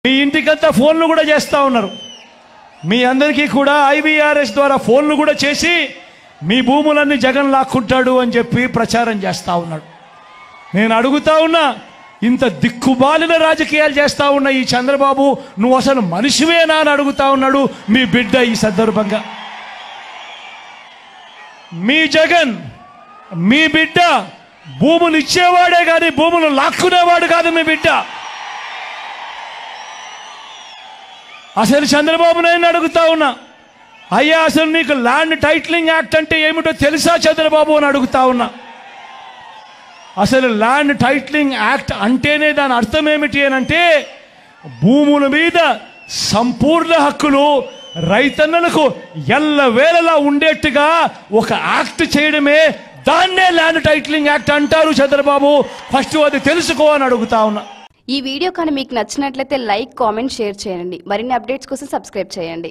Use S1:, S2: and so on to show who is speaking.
S1: మీ ఇంటికంతా ఫోన్లు కూడా చేస్తూ ఉన్నారు. మీ అందరికీ కూడా IVRS ద్వారా ఫోన్లు కూడా చేసి మీ భూములన్నీ జగన్ లాక్కుంటాడు అని చెప్పి ప్రచారం చేస్తూ ఉన్నాడు. నేను అడుగుతా ఉన్నా, ఇంత దిక్కుబాలిన రాజకీయాలు చేస్తూ ఉన్న ఈ చంద్రబాబు, నువ్వు అసలు మనిషివేనా అని అడుగుతా ఉన్నాడు మీ బిడ్డ. ఈ సందర్భంగా మీ జగన్, మీ బిడ్డ భూములు ఇచ్చేవాడే కానీ భూములు లాక్కునేవాడు కాదు మీ బిడ్డ. అసలు చంద్రబాబు నాయుడు అడుగుతా ఉన్నా, అయ్యా అసలు నీకు ల్యాండ్ టైటిలింగ్ యాక్ట్ అంటే ఏమిటో తెలుసా చంద్రబాబు అని అడుగుతా ఉన్నా. అసలు ల్యాండ్ టైటిలింగ్ యాక్ట్ అంటేనే దాని అర్థం ఏమిటి అని అంటే, భూముల మీద సంపూర్ణ హక్కులు రైతన్నలకు ఎల్లవేళలా ఉండేట్టుగా ఒక యాక్ట్ చేయడమే, దాన్నే ల్యాండ్ టైటిలింగ్ యాక్ట్ అంటారు చంద్రబాబు. ఫస్ట్ అది తెలుసుకో అని అడుగుతా ఉన్నా.
S2: ఈ వీడియో కానీ మీకు నచ్చినట్లయితే లైక్, కామెంట్, షేర్ చేయండి. మరిన్ని అప్డేట్స్ కోసం సబ్స్క్రైబ్ చేయండి.